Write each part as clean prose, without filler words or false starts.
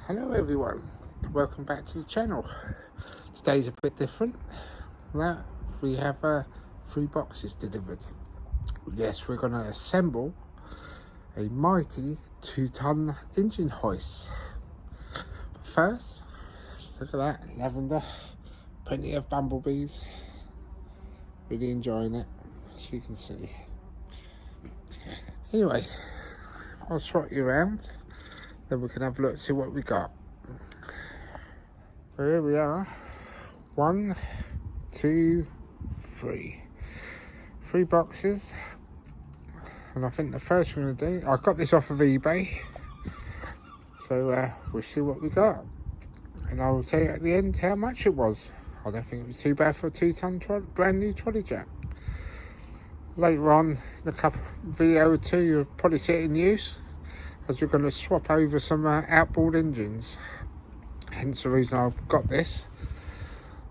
Hello everyone, welcome back to the channel. Today's a bit different. Now we have 3 boxes delivered. Yes, we're going to assemble a mighty 2-ton engine hoist. But first, look at that, lavender, plenty of bumblebees. Really enjoying it, as you can see. Anyway, I'll swap you around, then we can have a look, see what we got. So here we are. 1, 2, 3. 3 boxes. And I think the first thing we're going to do, I got this off of eBay. So we'll see what we got. And I will tell you at the end how much it was. I don't think it was too bad for a 2-ton brand new trolley jack. Later on in a video or two, you'll probably see it in use, as we're going to swap over some outboard engines. Hence the reason I got this.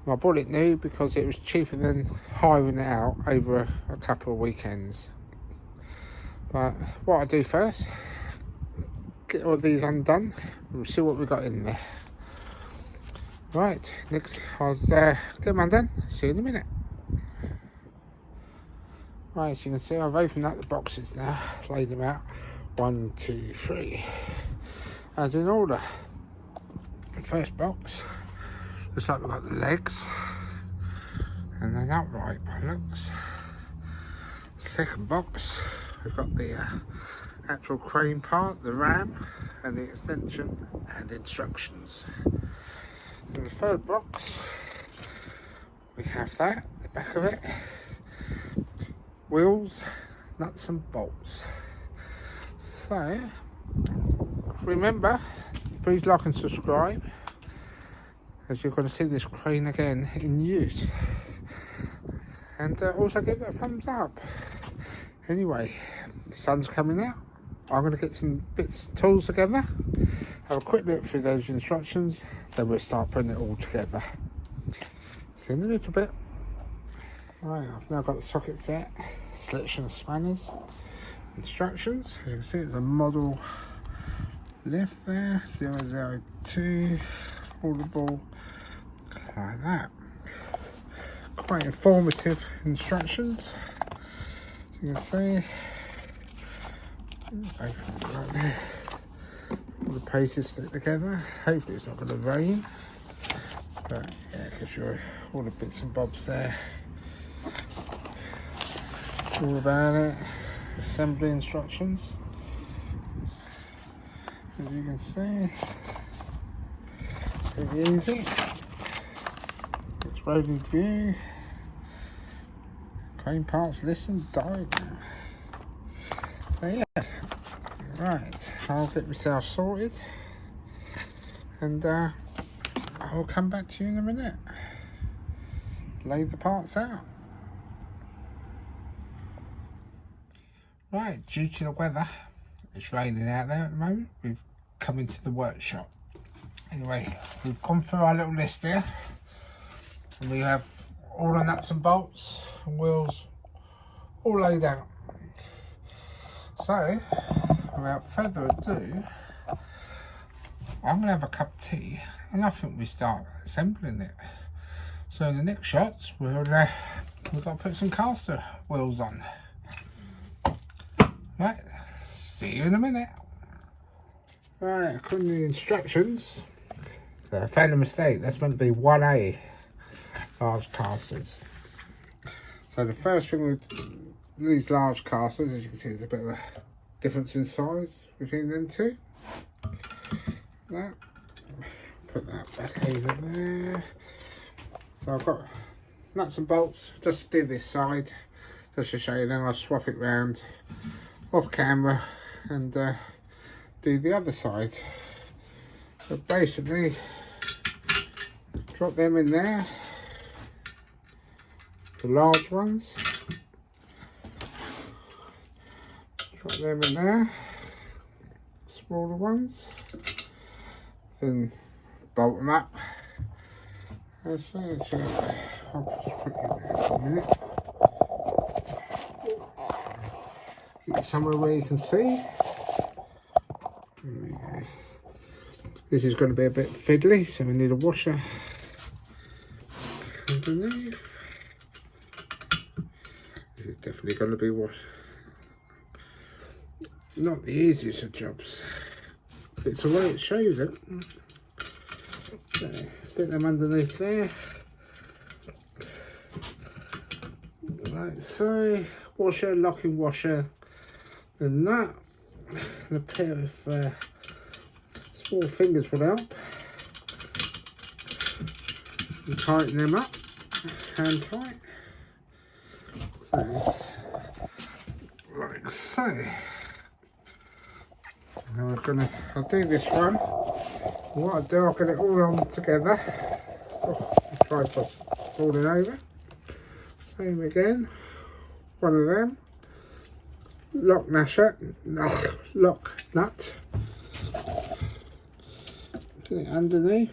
And I bought it new because it was cheaper than hiring it out over a couple of weekends. But what I do first, get all these undone and we'll see what we got in there. Right, next I'll get them undone, see you in a minute. Right, as you can see, I've opened up the boxes now, laid them out. 1, 2, 3, as in order. The first box looks like we've got the legs and then upright by looks. Second box, we've got the actual crane part, the ram and the extension and instructions. In the third box, we have that, the back of it. Wheels, nuts and bolts. So, remember, please like and subscribe, as you're going to see this crane again in use. And also give it a thumbs up. Anyway, the sun's coming out. I'm going to get some bits and tools together, have a quick look through those instructions, then we'll start putting it all together. See you in a little bit. Right, I've now got the socket set, selection of spanners, instructions. As you can see, it's a model lift there, 002, foldable, like that. Quite informative instructions, as you can see. Like there. All the pages stick together. Hopefully it's not going to rain, but yeah, it gives you all the bits and bobs there. All about it. Assembly instructions, as you can see. Pretty easy. It's roaded view. Crane parts list and diagram. So yeah, right, I'll get myself sorted and I'll come back to you in a minute. Lay the parts out. Right, due to the weather, it's raining out there at the moment, we've come into the workshop. Anyway, we've gone through our little list here, and we have all the nuts and bolts and wheels all laid out. So, without further ado, I'm going to have a cup of tea, and I think we start assembling it. So in the next shots, we've got to put some caster wheels on. Right, see you in a minute. Right, according to the instructions, I found a mistake. That's meant to be 1A large casters. So the first thing with these large casters, as you can see, there's a bit of a difference in size between them two. That, put that back over there. So I've got nuts and bolts just to do this side, just to show you. Then I'll swap it round off camera and do the other side. So basically, drop them in there, the large ones, drop them in there, smaller ones, then bolt them up. So I'll just put it there for a minute. Get somewhere where you can see. There we go. This is going to be a bit fiddly, so we need a washer underneath. This is definitely going to be not the easiest of jobs. It's the way it shows it. So, stick them underneath there. Like so. Washer, locking washer, and that. And a pair of small fingers will help. And tighten them up, hand tight. So, like so. Now I'll do this one. What I'll do, I'll get it all on together. Oh, the tripod's falling over. Same again. One of them. Lock nut. Get it underneath.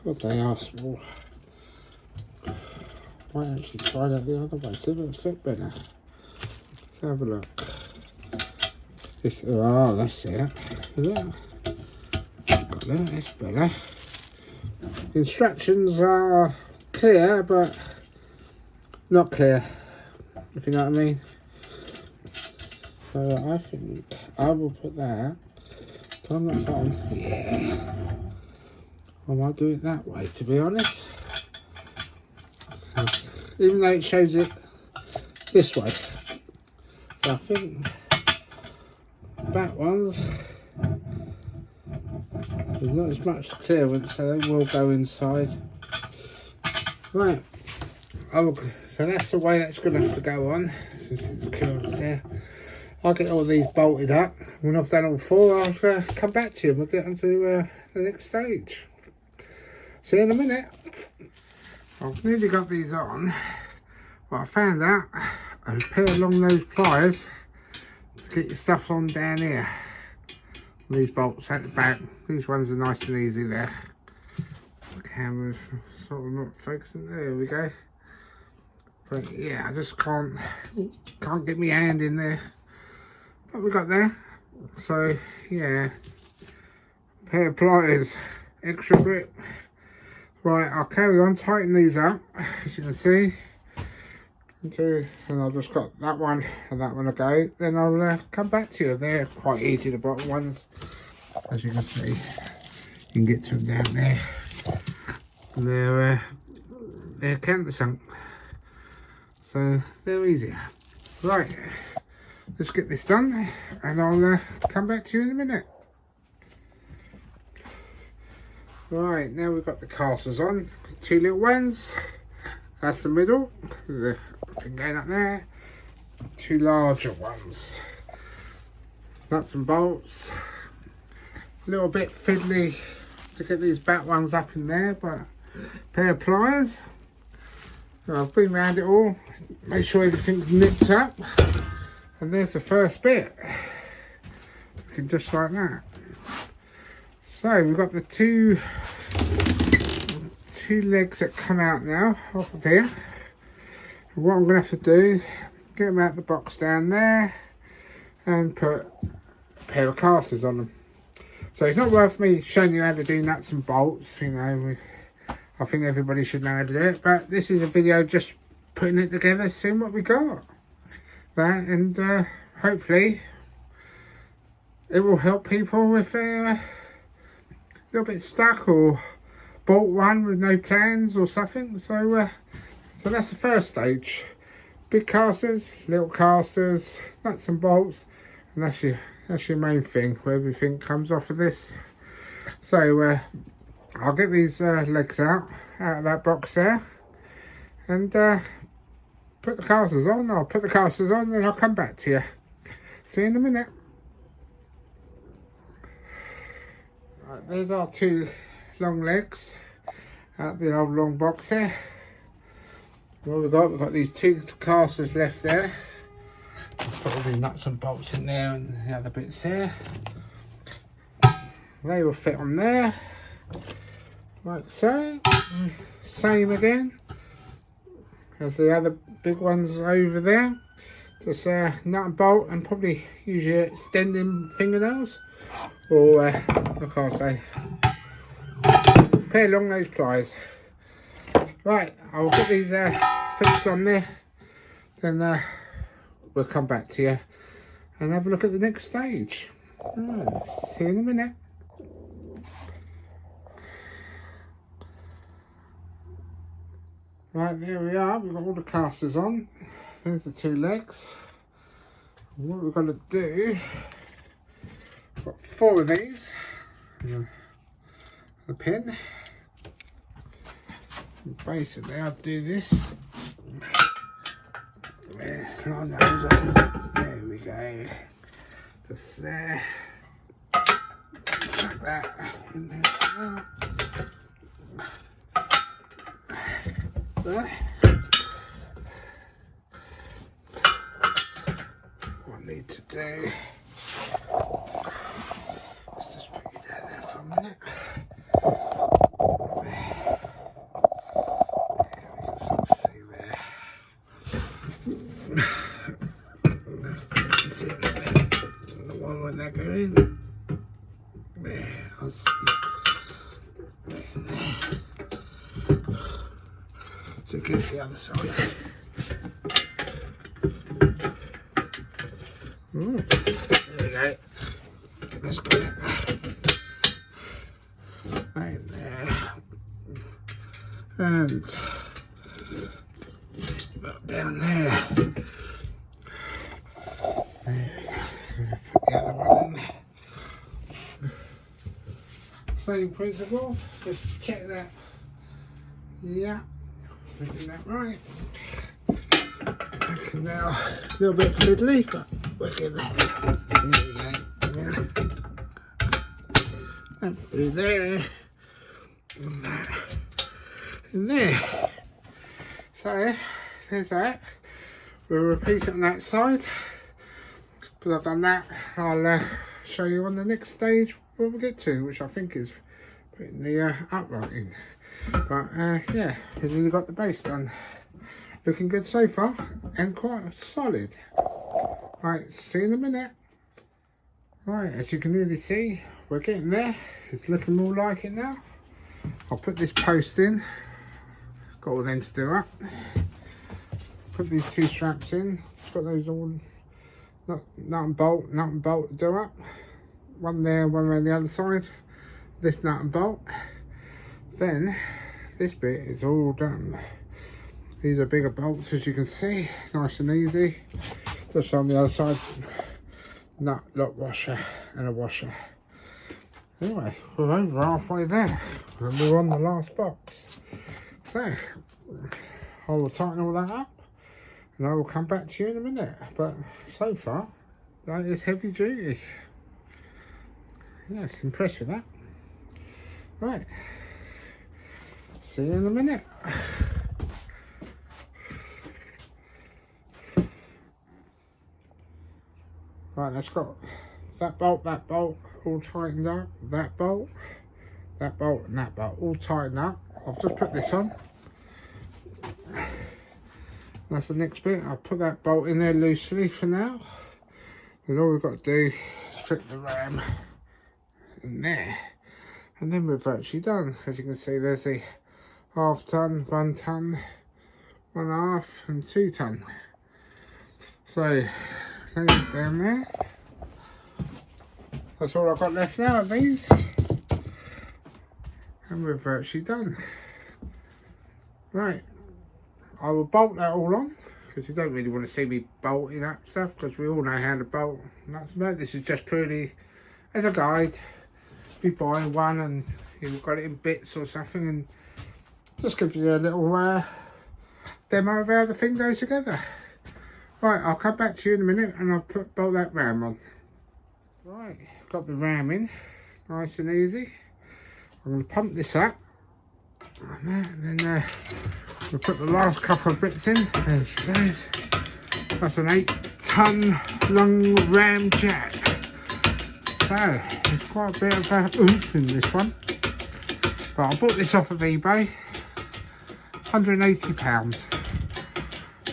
God, they are small. Might actually try that the other way, see if it'll fit better. Let's have a look. Oh, that's it. Is it? Got that, that's better. The instructions are clear, but not clear, if you know what I mean. So I think I will put that. Turn that on. Yeah. I might do it that way, to be honest. Even though it shows it this way. So I think that one's, there's not as much clearance, so they will go inside. Right, so that's the way that's going to have to go on. Since it's clearance there, I'll get all these bolted up. When I've done all four, I'll come back to you and we'll get on to the next stage. See you in a minute. I've nearly got these on, but I found out a pair of long nose pliers to get your stuff on down here. These bolts at the back, these ones are nice and easy there. The camera's sort of not focusing. There we go. But yeah, I just can't get my hand in there. But we got there. So yeah, pair of pliers, extra grip. Right, I'll carry on, tighten these up, as you can see. And I've just got that one and that one to go. Then I'll come back to you. They're quite easy, the bottom ones, as you can see. You can get to them down there. And they're countersunk, so they're easier. Right, let's get this done, and I'll come back to you in a minute. Right, now we've got the casters on. Two little ones. That's the middle. The thing going up there. Two larger ones. Nuts and bolts. A little bit fiddly to get these back ones up in there, but a pair of pliers. I've been around it all. Make sure everything's nipped up. And there's the first bit. Looking just like that. So we've got the two legs that come out now off of here. And what I'm going to have to do, get them out the box down there and put a pair of casters on them. So it's not worth me showing you how to do nuts and bolts, you know. I think everybody should know how to do it, but this is a video just putting it together, seeing what we got. Right, and hopefully it will help people if they're a little bit stuck or bought one with no plans or something. So so that's the first stage. Big casters, little casters, nuts and bolts, and that's your main thing, where everything comes off of this. So I'll get these legs out of that box there, and put the casters on. I'll put the casters on, then I'll come back to you. See you in a minute. Right, there's our two long legs out the old long box there. What we've got these two casters left there. I'll put all the nuts and bolts in there and the other bits there. They will fit on there, like so. Same again as the other big ones over there. Just nut and bolt, and probably use your extending fingernails or I can't say, pair along those pliers. Right, I'll get these fixed on there, then we'll come back to you and have a look at the next stage. See you in a minute. Right, there we are, we've got all the casters on. There's the two legs. And what we're going to do, we've got 4 of these, and a pin. And basically I'll do this, line those up, there we go, just there, chuck that in there for now. There. What I need to do is just put you down there for a minute. There we can sort of see there. See the one when that go in. There, I'll see. So it goes the other side. There we go. Let's get it right there. And look down there. There we go. Put the other one in. Same principle. Just check that. Yeah. Looking that right. Okay, now a little bit fiddly, but we're getting there. There we go. That's through there. And that. And there. So there's that. We'll repeat it on that side. Because I've done that, I'll show you on the next stage what we'll get to, which I think is putting the upright in. But yeah, we've really got the base done. Looking good so far and quite solid. Right, see you in a minute. Right, as you can really see, we're getting there. It's looking more like it now. I'll put this post in. Got all them to do up. Put these 2 straps in. Just got those all nut and bolt to do up. One there, one around the other side. This nut and bolt. Then this bit is all done. These are bigger bolts, as you can see, nice and easy. Just on the other side, nut, lock washer and a washer. Anyway, we're over halfway there and we're on the last box. So I will tighten all that up and I will come back to you in a minute. But so far, that is heavy duty. Yes, impressed with that. Right. See you in a minute. Right, that's got that bolt all tightened up, that bolt and that bolt all tightened up. I've just put this on. That's the next bit. I'll put that bolt in there loosely for now. And all we've got to do is fit the ram in there. And then we're virtually done. As you can see, there's the 1/2 ton, 1 ton, 1/2 and 2 ton. So lay it down there. That's all I've got left now of these. And we're virtually done. Right, I will bolt that all on because you don't really want to see me bolting that stuff because we all know how to bolt. And that's about it. This is just purely as a guide. If you buy one and you've got it in bits or something, and just give you a little demo of how the thing goes together. Right, I'll come back to you in a minute and I'll bolt that ram on. Right, got the ram in, nice and easy. I'm going to pump this up, and then we'll put the last couple of bits in. There she goes. That's an 8-ton long ram jack. So, there's quite a bit of oomph in this one. But I bought this off of eBay, £180.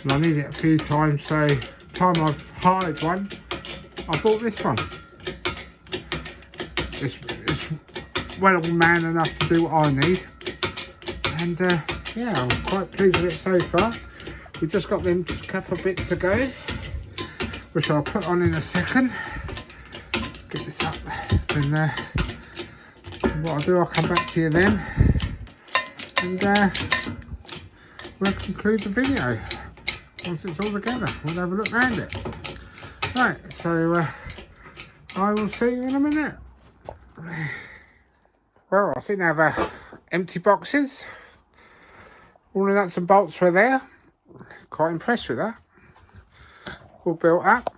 And I need it a few times, so the time I've hired one, I bought this one. it's well man enough to do what I need. And yeah, I'm quite pleased with it so far. We just got them a couple of bits to go, which I'll put on in a second. Get this up, and what I'll do, I'll come back to you then, and we'll conclude the video. Once it's all together, we'll have a look around it. Right, so I will see you in a minute. Well, I think I have empty boxes. All the nuts and bolts were there. Quite impressed with that. All built up.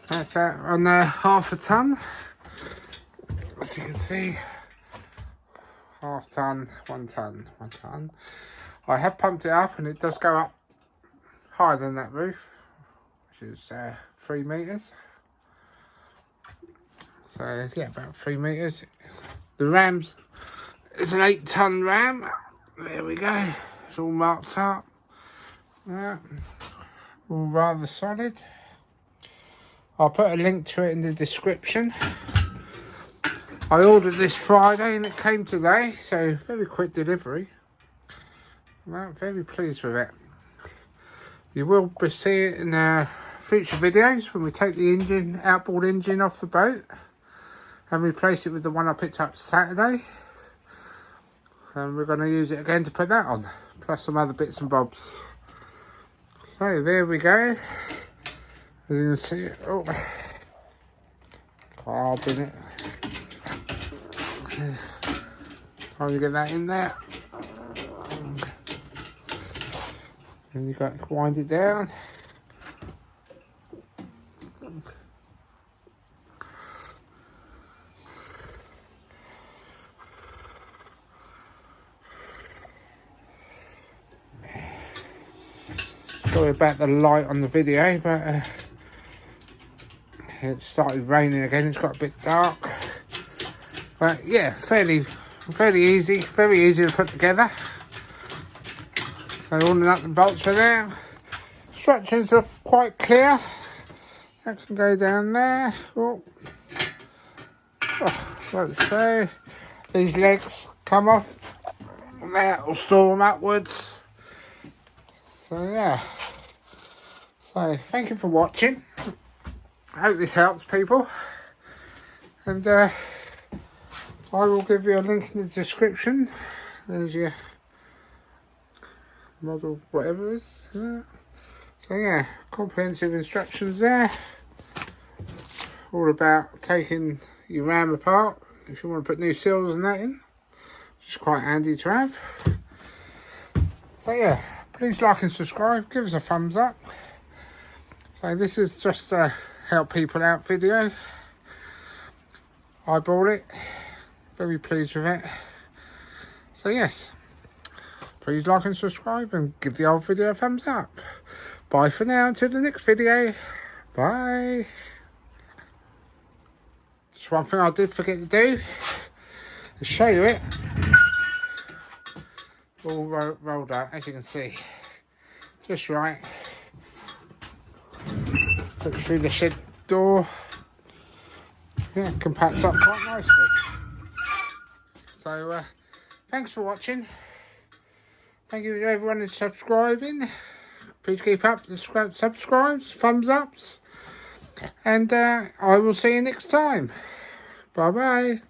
That's on half a ton. As you can see, half ton, 1 ton, 1 ton. I have pumped it up, and it does go up higher than that roof, which is 3 meters. So yeah, about 3 meters. The ram's, it's an 8-ton ram. There we go. It's all marked up. Yeah, all rather solid. I'll put a link to it in the description. I ordered this Friday and it came today, so very quick delivery. I'm very pleased with it. You will be seeing it in future videos when we take the engine, outboard engine off the boat and replace it with the one I picked up Saturday. And we're going to use it again to put that on, plus some other bits and bobs. So there we go. As you can see, oh, carb in it. Trying to get that in there. And you've got to wind it down. Sorry about the light on the video, but it started raining again. It's got a bit dark, but yeah, fairly easy, very easy to put together. So all the nuts and bolts are there. Instructions are quite clear. That can go down there. Oh, let's say these legs come off, and that will store them upwards. So yeah. So thank you for watching. I hope this helps people, and I will give you a link in the description. There's your model, whatever it is. So yeah, comprehensive instructions there. All about taking your ram apart if you want to put new seals and that in, which is quite handy to have. So yeah, please like and subscribe, give us a thumbs up. So this is just a help people out video. I bought it, very pleased with it. So yes, please like and subscribe and give the old video a thumbs up. Bye for now, until the next video. Bye. Just one thing I did forget to do is show you it. All rolled out, as you can see, just right. Put through the shed door. Yeah, compacts up quite nicely. So thanks for watching. Thank you to everyone who's subscribing. Please keep up the subscribes, thumbs ups, and I will see you next time. Bye bye.